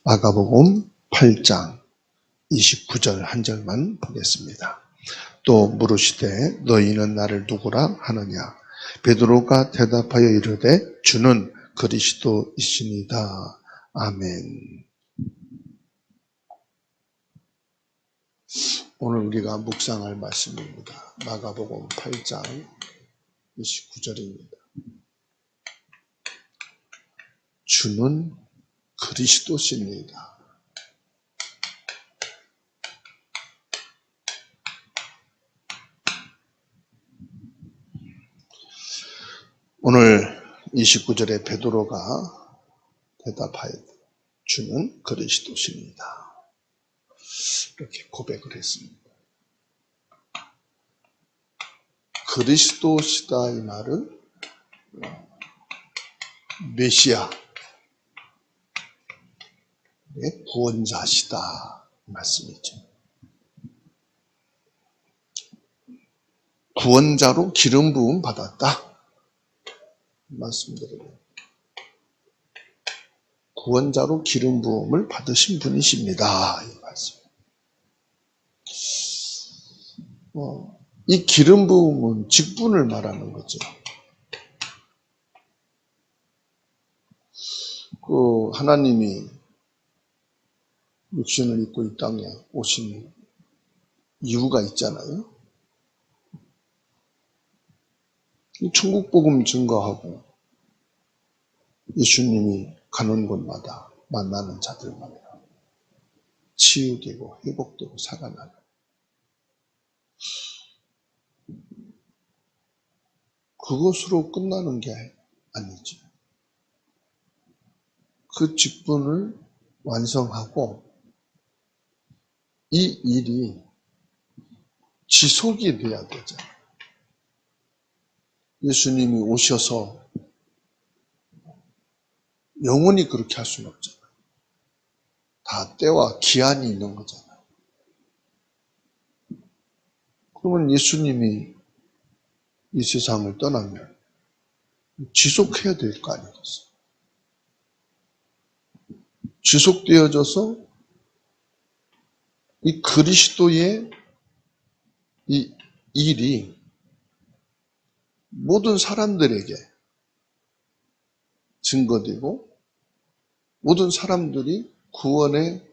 마가복음 8장 29절 한 절만 보겠습니다. 또 물으시되 너희는 나를 누구라 하느냐? 베드로가 대답하여 이르되 주는 그리스도이시니이다. 아멘. 오늘 우리가 묵상할 말씀입니다. 마가복음 8장 29절입니다. 주는 그리스도시니이다. 오늘 29절에 베드로가 대답하여 주는 그리스도시니이다. 이렇게 고백을 했습니다. 그리스도시다 이 말은 메시아, 구원자시다 이 말씀이죠. 구원자로 기름 부음 받았다 말씀드려요. 구원자로 기름 부음을 받으신 분이십니다 이 말씀. 이 기름 부음은 직분을 말하는 거죠. 하나님이 육신을 입고 이 땅에 오신 이유가 있잖아요. 천국 복음 증거하고 예수님이 가는 곳마다 만나는 자들마다 치유되고 회복되고 살아나는, 그것으로 끝나는 게 아니죠. 그 직분을 완성하고 이 일이 지속이 돼야 되잖아요. 예수님이 오셔서 영원히 그렇게 할 수는 없잖아요. 다 때와 기한이 있는 거잖아요. 그러면 예수님이 이 세상을 떠나면 지속해야 될 거 아니겠어요? 지속되어져서 이 그리스도의 이 일이 모든 사람들에게 증거되고 모든 사람들이 구원의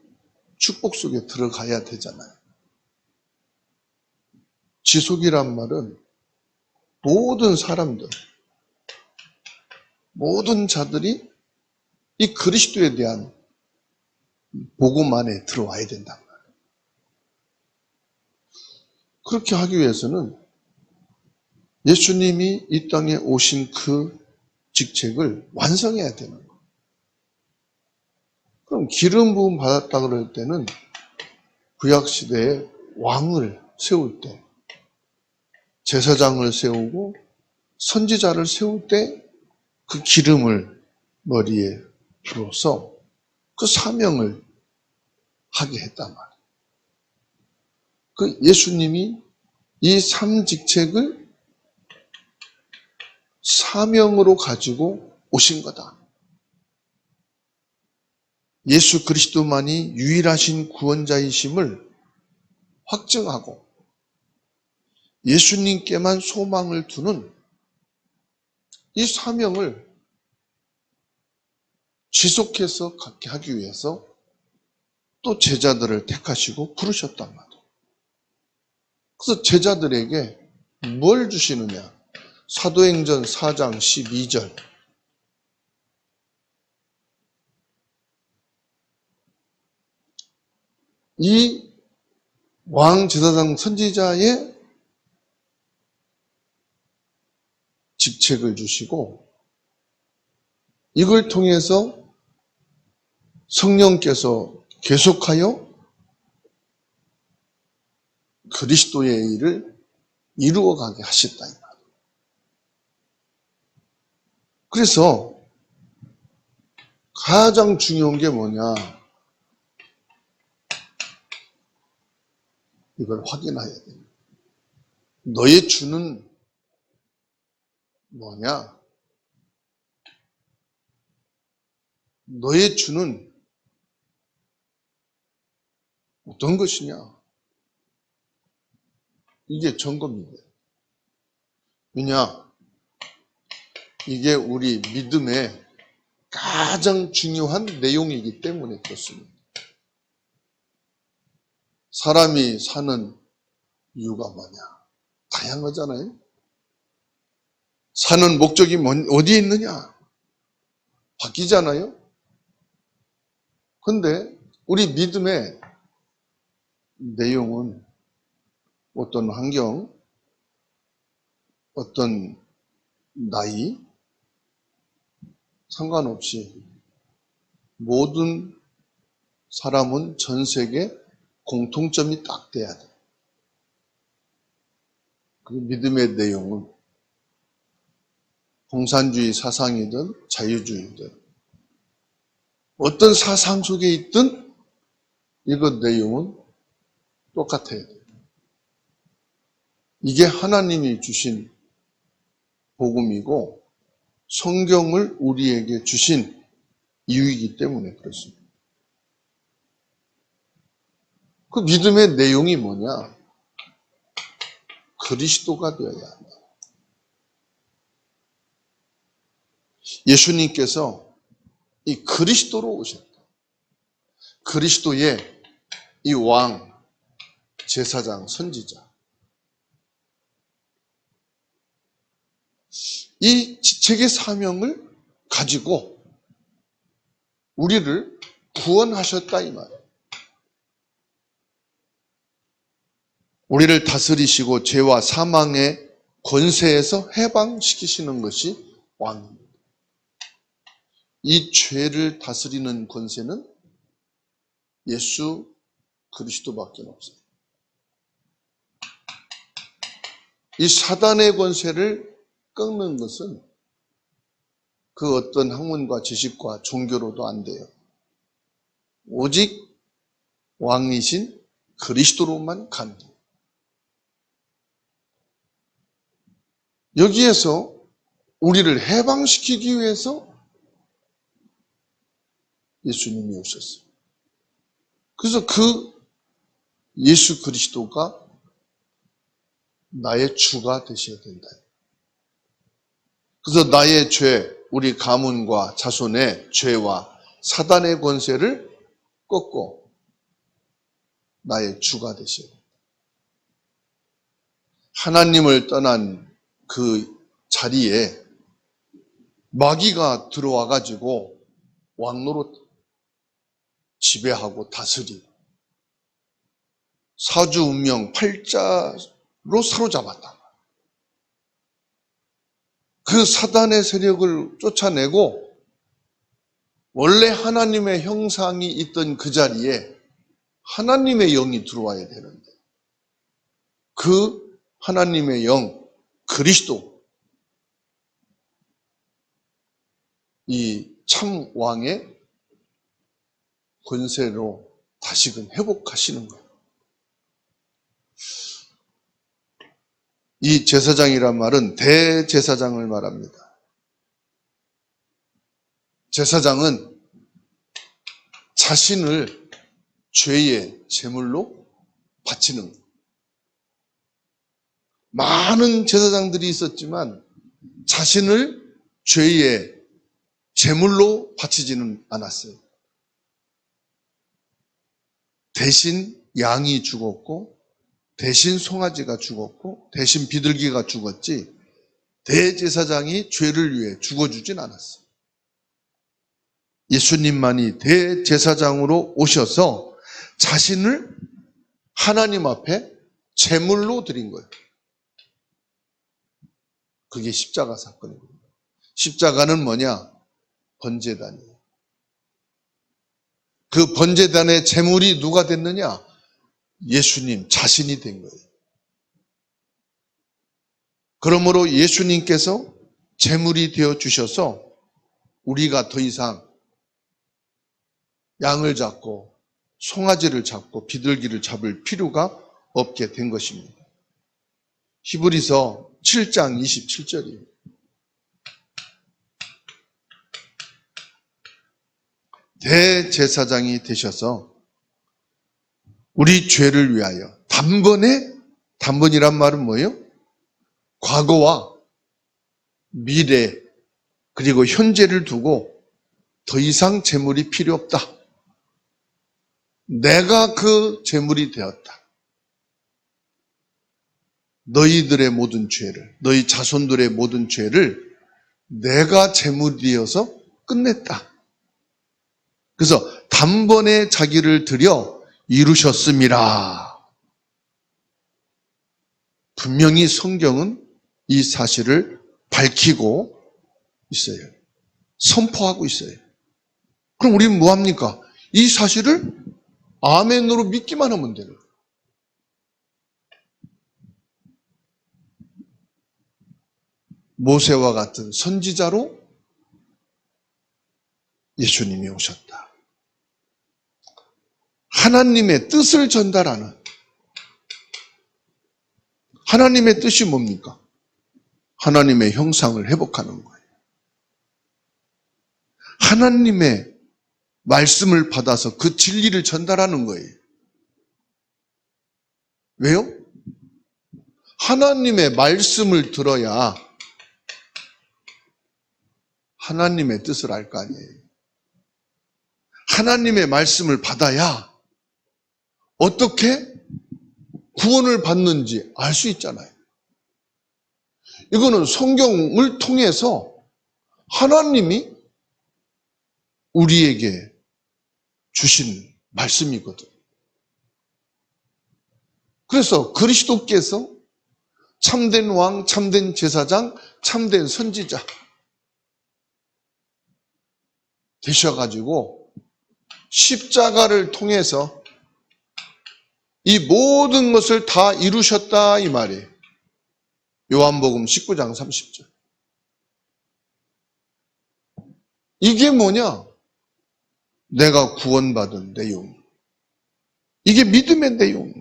축복 속에 들어가야 되잖아요. 지속이란 말은 모든 사람들, 모든 자들이 이 그리스도에 대한 복음 안에 들어와야 된단 말이에요. 그렇게 하기 위해서는 예수님이 이 땅에 오신 그 직책을 완성해야 되는 거예요. 그럼 기름 부음 받았다 그럴 때는 구약시대에 왕을 세울 때, 제사장을 세우고 선지자를 세울 때 그 기름을 머리에 불어서 그 사명을 하게 했단 말이에요. 그 예수님이 이 삼직책을 사명으로 가지고 오신 거다. 예수 그리스도만이 유일하신 구원자이심을 확증하고 예수님께만 소망을 두는 이 사명을 지속해서 갖게 하기 위해서 또 제자들을 택하시고 부르셨단 말이에요. 그래서 제자들에게 뭘 주시느냐? 사도행전 4장 12절. 이 왕, 제사장, 선지자의 직책을 주시고 이걸 통해서 성령께서 계속하여 그리스도의 일을 이루어가게 하셨다. 그래서 가장 중요한 게 뭐냐? 이걸 확인해야 됩니다. 너의 주는 뭐냐? 너의 주는 어떤 것이냐? 이게 점검입니다. 왜냐? 이게 우리 믿음의 가장 중요한 내용이기 때문에 그렇습니다. 사람이 사는 이유가 뭐냐? 다양하잖아요. 사는 목적이 어디에 있느냐? 바뀌잖아요. 근데 우리 믿음의 내용은 어떤 환경, 어떤 나이, 상관없이 모든 사람은 전 세계 공통점이 딱 돼야 돼. 그 믿음의 내용은 공산주의 사상이든 자유주의든 어떤 사상 속에 있든 이것 내용은 똑같아야 돼. 이게 하나님이 주신 복음이고 성경을 우리에게 주신 이유이기 때문에 그렇습니다. 그 믿음의 내용이 뭐냐? 그리스도가 되어야 한다. 예수님께서 이 그리스도로 오셨다. 그리스도의 이 왕, 제사장, 선지자. 이 지책의 사명을 가지고 우리를 구원하셨다 이 말이에요. 우리를 다스리시고 죄와 사망의 권세에서 해방시키시는 것이 왕입니다. 이 죄를 다스리는 권세는 예수 그리스도밖에 없어요. 이 사단의 권세를 꺾는 것은 그 어떤 학문과 지식과 종교로도 안 돼요. 오직 왕이신 그리스도로만 가능해요. 여기에서 우리를 해방시키기 위해서 예수님이 오셨어요. 그래서 그 예수 그리스도가 나의 주가 되셔야 된다. 그래서 나의 죄, 우리 가문과 자손의 죄와 사단의 권세를 꺾고 나의 주가 되셔야 된다. 하나님을 떠난 그 자리에 마귀가 들어와 가지고 왕노릇 지배하고 다스리고 사주 운명 팔자로 사로잡았다. 그 사단의 세력을 쫓아내고 원래 하나님의 형상이 있던 그 자리에 하나님의 영이 들어와야 되는데 그 하나님의 영, 그리스도, 이 참 왕의 권세로 다시금 회복하시는 거예요. 이 제사장이란 말은 대제사장을 말합니다. 제사장은 자신을 죄의 제물로 바치는 거예요. 많은 제사장들이 있었지만 자신을 죄의 제물로 바치지는 않았어요. 대신 양이 죽었고 대신 송아지가 죽었고 대신 비둘기가 죽었지 대제사장이 죄를 위해 죽어주진 않았어요. 예수님만이 대제사장으로 오셔서 자신을 하나님 앞에 제물로 드린 거예요. 그게 십자가 사건입니다. 십자가는 뭐냐? 번제단이에요. 그 번제단의 제물이 누가 됐느냐? 예수님 자신이 된 거예요. 그러므로 예수님께서 제물이 되어 주셔서 우리가 더 이상 양을 잡고 송아지를 잡고 비둘기를 잡을 필요가 없게 된 것입니다. 히브리서 7장 27절이에요. 대제사장이 되셔서 우리 죄를 위하여 단번이란 말은 뭐예요? 과거와 미래 그리고 현재를 두고 더 이상 재물이 필요 없다. 내가 그 재물이 되었다. 너희들의 모든 죄를, 너희 자손들의 모든 죄를 내가 재물이 되어서 끝냈다. 그래서 단번에 자기를 들여 이루셨음이라. 분명히 성경은 이 사실을 밝히고 있어요. 선포하고 있어요. 그럼 우리는 뭐합니까? 이 사실을 아멘으로 믿기만 하면 되는 거예요. 모세와 같은 선지자로 예수님이 오셨다. 하나님의 뜻을 전달하는, 하나님의 뜻이 뭡니까? 하나님의 형상을 회복하는 거예요. 하나님의 말씀을 받아서 그 진리를 전달하는 거예요. 왜요? 하나님의 말씀을 들어야 하나님의 뜻을 알 거 아니에요. 하나님의 말씀을 받아야 어떻게 구원을 받는지 알 수 있잖아요. 이거는 성경을 통해서 하나님이 우리에게 주신 말씀이거든. 그래서 그리스도께서 참된 왕, 참된 제사장, 참된 선지자 되셔가지고 십자가를 통해서 이 모든 것을 다 이루셨다 이 말이에요. 요한복음 19장 30절. 이게 뭐냐? 내가 구원받은 내용. 이게 믿음의 내용.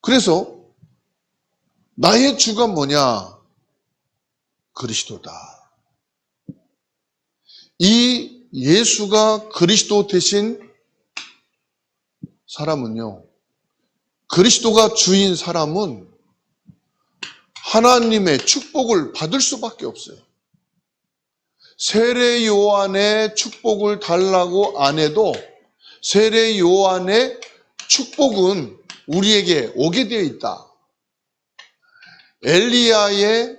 그래서 나의 주가 뭐냐? 그리스도다. 이 예수가 그리스도 되신 사람은요, 그리스도가 주인 사람은 하나님의 축복을 받을 수밖에 없어요. 세례 요한의 축복을 달라고 안 해도 세례 요한의 축복은 우리에게 오게 되어 있다. 엘리야의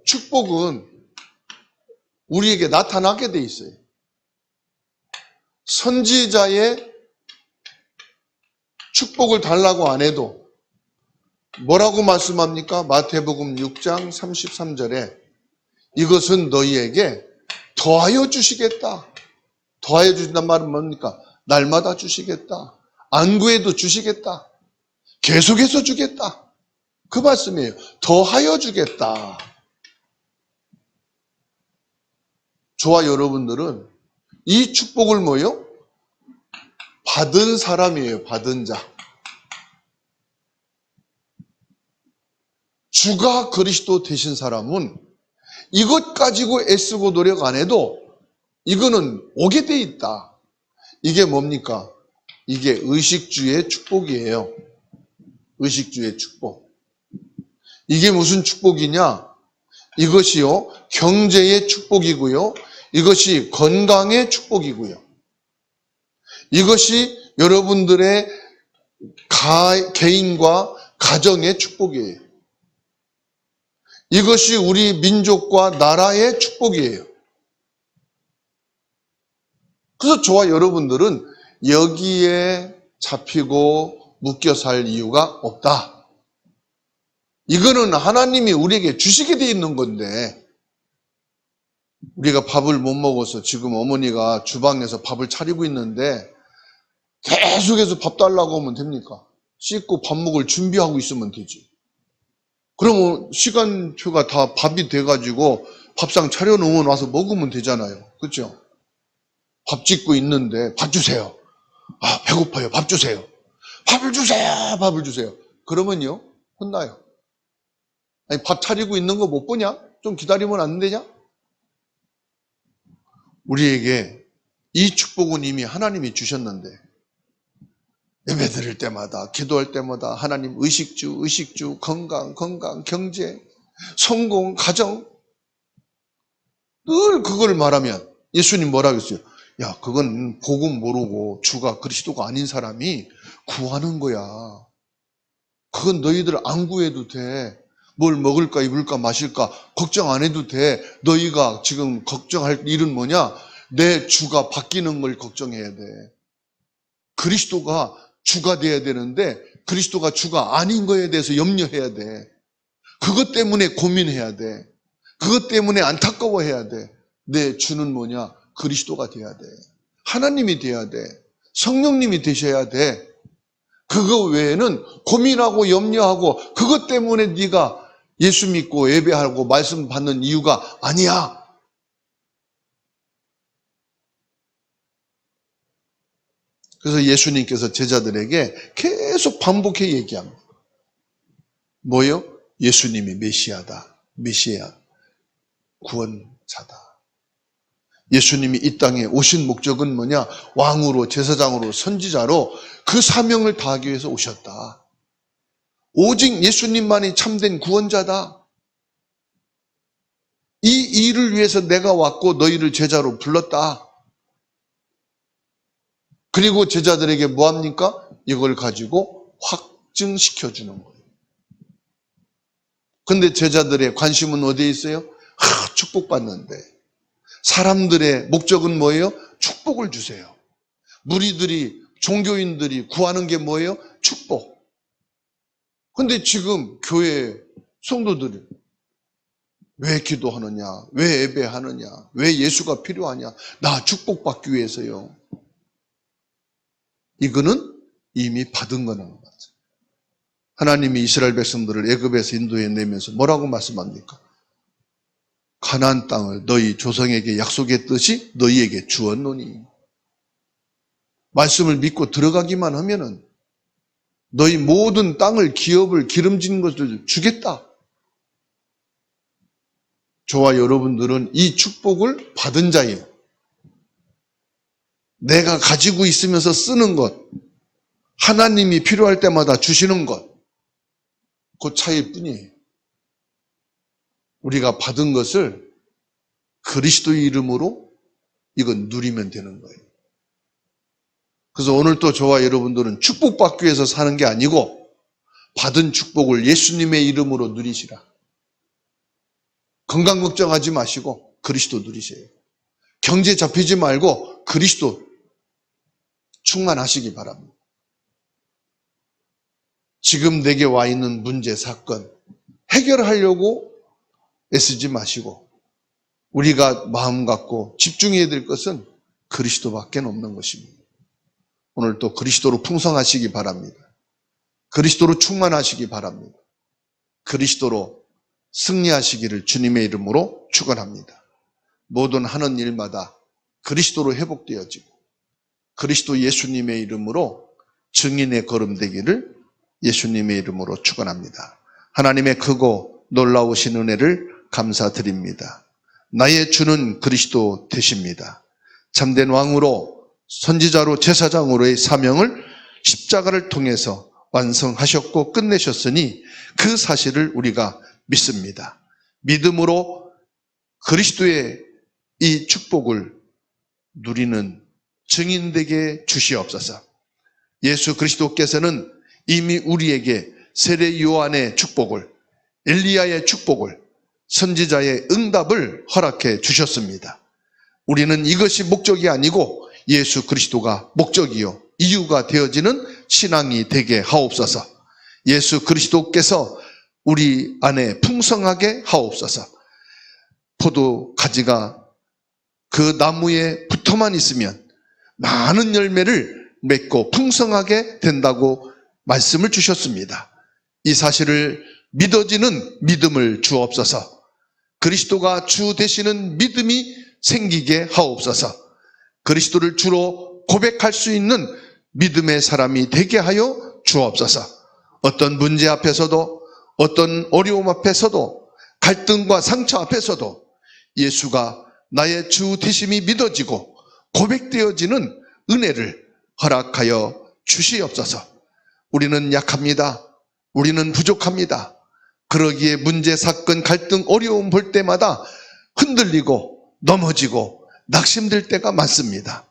축복은 우리에게 나타나게 돼 있어요. 선지자의 축복을 달라고 안 해도 뭐라고 말씀합니까? 마태복음 6장 33절에 이것은 너희에게 더하여 주시겠다. 더하여 주신단 말은 뭡니까? 날마다 주시겠다. 안 구해도 주시겠다. 계속해서 주겠다. 그 말씀이에요. 더하여 주겠다. 저와 여러분들은 이 축복을 뭐요? 받은 사람이에요. 받은 자. 주가 그리스도 되신 사람은 이것 가지고 애쓰고 노력 안 해도 이거는 오게 돼 있다. 이게 뭡니까? 이게 의식주의 축복이에요. 의식주의 축복. 이게 무슨 축복이냐? 이것이요, 경제의 축복이고요. 이것이 건강의 축복이고요. 이것이 여러분들의 개인과 가정의 축복이에요. 이것이 우리 민족과 나라의 축복이에요. 그래서 저와 여러분들은 여기에 잡히고 묶여 살 이유가 없다. 이거는 하나님이 우리에게 주시게 돼 있는 건데, 우리가 밥을 못 먹어서 지금 어머니가 주방에서 밥을 차리고 있는데 계속해서 밥 달라고 하면 됩니까? 씻고 밥 먹을 준비하고 있으면 되지. 그러면 시간표가 다 밥이 돼가지고 밥상 차려놓으면 와서 먹으면 되잖아요. 그렇죠? 밥 짓고 있는데 밥 주세요. 아, 배고파요. 밥 주세요. 밥을 주세요. 밥을 주세요. 그러면요, 혼나요. 아니, 밥 차리고 있는 거 못 보냐? 좀 기다리면 안 되냐? 우리에게 이 축복은 이미 하나님이 주셨는데 예배 드릴 때마다 기도할 때마다 하나님 의식주, 건강, 경제, 성공, 가정 늘 그걸 말하면 예수님 뭐라 그랬어요? 야, 그건 복음 모르고 주가 그리스도가 아닌 사람이 구하는 거야. 그건 너희들 안 구해도 돼. 뭘 먹을까 입을까 마실까 걱정 안 해도 돼. 너희가 지금 걱정할 일은 뭐냐? 내 주가 바뀌는 걸 걱정해야 돼. 그리스도가 주가 돼야 되는데 그리스도가 주가 아닌 거에 대해서 염려해야 돼. 그것 때문에 고민해야 돼. 그것 때문에 안타까워해야 돼. 내 주는 뭐냐? 그리스도가 돼야 돼. 하나님이 돼야 돼. 성령님이 되셔야 돼. 그거 외에는 고민하고 염려하고 그것 때문에 네가 예수 믿고 예배하고 말씀 받는 이유가 아니야. 그래서 예수님께서 제자들에게 계속 반복해 얘기합니다. 뭐요? 예수님이 메시아다. 메시아. 구원자다. 예수님이 이 땅에 오신 목적은 뭐냐? 왕으로, 제사장으로, 선지자로 그 사명을 다하기 위해서 오셨다. 오직 예수님만이 참된 구원자다. 이 일을 위해서 내가 왔고 너희를 제자로 불렀다. 그리고 제자들에게 뭐합니까? 이걸 가지고 확증시켜주는 거예요. 근데 제자들의 관심은 어디에 있어요? 축복받는데. 사람들의 목적은 뭐예요? 축복을 주세요. 무리들이, 종교인들이 구하는 게 뭐예요? 축복. 근데 지금 교회 성도들이 왜 기도하느냐? 왜 예배하느냐? 왜 예수가 필요하냐? 나 축복받기 위해서요. 이거는 이미 받은 거는 거죠. 하나님이 이스라엘 백성들을 애굽에서 인도해 내면서 뭐라고 말씀합니까? 가나안 땅을 너희 조상에게 약속했듯이 너희에게 주었노니. 말씀을 믿고 들어가기만 하면은 너희 모든 땅을 기업을 기름진 것을 주겠다. 저와 여러분들은 이 축복을 받은 자예요. 내가 가지고 있으면서 쓰는 것, 하나님이 필요할 때마다 주시는 것, 그 차이일 뿐이에요. 우리가 받은 것을 그리스도의 이름으로 이건 누리면 되는 거예요. 그래서 오늘 또 저와 여러분들은 축복받기 위해서 사는 게 아니고 받은 축복을 예수님의 이름으로 누리시라. 건강 걱정하지 마시고 그리스도 누리세요. 경제 잡히지 말고 그리스도 충만하시기 바랍니다. 지금 내게 와 있는 문제, 사건 해결하려고 애쓰지 마시고 우리가 마음 갖고 집중해야 될 것은 그리스도밖에 없는 것입니다. 오늘 또 그리스도로 풍성하시기 바랍니다. 그리스도로 충만하시기 바랍니다. 그리스도로 승리하시기를 주님의 이름으로 축원합니다. 모든 하는 일마다 그리스도로 회복되어지고 그리스도 예수님의 이름으로 증인의 걸음 되기를 예수님의 이름으로 축원합니다. 하나님의 크고 놀라우신 은혜를 감사드립니다. 나의 주는 그리스도 되십니다. 참된 왕으로 선지자로 제사장으로의 사명을 십자가를 통해서 완성하셨고 끝내셨으니 그 사실을 우리가 믿습니다. 믿음으로 그리스도의 이 축복을 누리는 증인되게 주시옵소서. 예수 그리스도께서는 이미 우리에게 세례 요한의 축복을, 엘리야의 축복을, 선지자의 응답을 허락해 주셨습니다. 우리는 이것이 목적이 아니고 예수 그리스도가 목적이요 이유가 되어지는 신앙이 되게 하옵소서. 예수 그리스도께서 우리 안에 풍성하게 하옵소서. 포도 가지가 그 나무에 붙어만 있으면 많은 열매를 맺고 풍성하게 된다고 말씀을 주셨습니다. 이 사실을 믿어지는 믿음을 주옵소서. 그리스도가 주 되시는 믿음이 생기게 하옵소서. 그리스도를 주로 고백할 수 있는 믿음의 사람이 되게 하여 주옵소서. 어떤 문제 앞에서도 어떤 어려움 앞에서도 갈등과 상처 앞에서도 예수가 나의 주 되심이 믿어지고 고백되어지는 은혜를 허락하여 주시옵소서. 우리는 약합니다. 우리는 부족합니다. 그러기에 문제, 사건, 갈등, 어려움 볼 때마다 흔들리고 넘어지고 낙심될 때가 많습니다.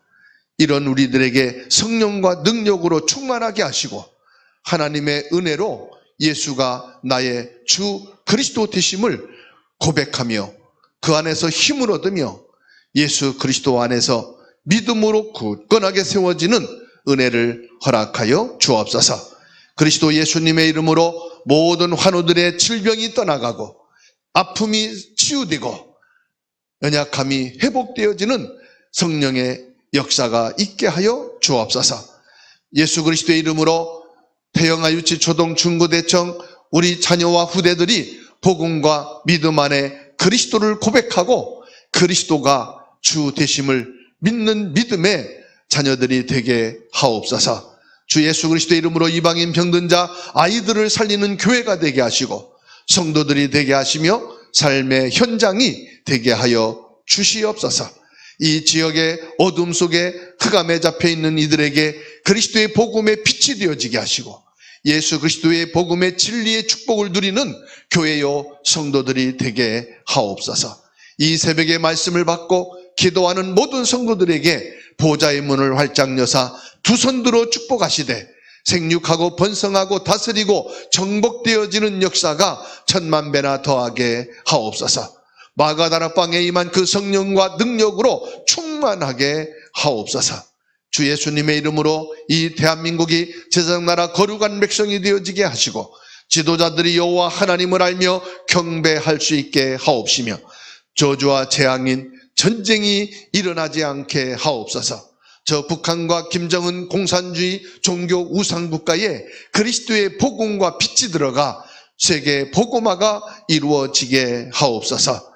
이런 우리들에게 성령과 능력으로 충만하게 하시고 하나님의 은혜로 예수가 나의 주 그리스도 되심을 고백하며 그 안에서 힘을 얻으며 예수 그리스도 안에서 믿음으로 굳건하게 세워지는 은혜를 허락하여 주옵소서. 그리스도 예수님의 이름으로 모든 환우들의 질병이 떠나가고 아픔이 치유되고 연약함이 회복되어지는 성령의 역사가 있게 하여 주옵소서. 예수 그리스도의 이름으로 태영아 유치 초등 중고 대청 우리 자녀와 후대들이 복음과 믿음 안에 그리스도를 고백하고 그리스도가 주 되심을 믿는 믿음의 자녀들이 되게 하옵소서. 주 예수 그리스도의 이름으로 이방인 병든 자 아이들을 살리는 교회가 되게 하시고 성도들이 되게 하시며 삶의 현장이 되게 하여 주시옵소서. 이 지역의 어둠 속에 흑암에 잡혀있는 이들에게 그리스도의 복음의 빛이 되어지게 하시고 예수 그리스도의 복음의 진리의 축복을 누리는 교회요 성도들이 되게 하옵소서. 이 새벽의 말씀을 받고 기도하는 모든 성도들에게 보좌의 문을 활짝 여사 두 손 들어 축복하시되 생육하고 번성하고 다스리고 정복되어지는 역사가 천만 배나 더하게 하옵소서. 마가다락방에 임한 그 성령과 능력으로 충만하게 하옵소서. 주 예수님의 이름으로 이 대한민국이 제사장나라 거룩한 백성이 되어지게 하시고 지도자들이 여호와 하나님을 알며 경배할 수 있게 하옵시며 저주와 재앙인 전쟁이 일어나지 않게 하옵소서. 저 북한과 김정은 공산주의 종교 우상 국가에 그리스도의 복음과 빛이 들어가 세계 복음화가 이루어지게 하옵소서.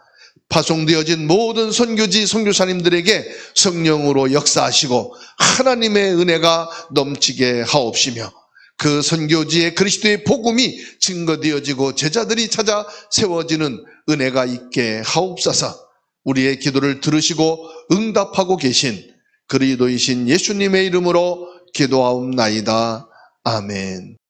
파송되어진 모든 선교지 선교사님들에게 성령으로 역사하시고 하나님의 은혜가 넘치게 하옵시며 그 선교지에 그리스도의 복음이 증거되어지고 제자들이 찾아 세워지는 은혜가 있게 하옵소서. 우리의 기도를 들으시고 응답하고 계신 그리스도이신 예수님의 이름으로 기도하옵나이다. 아멘.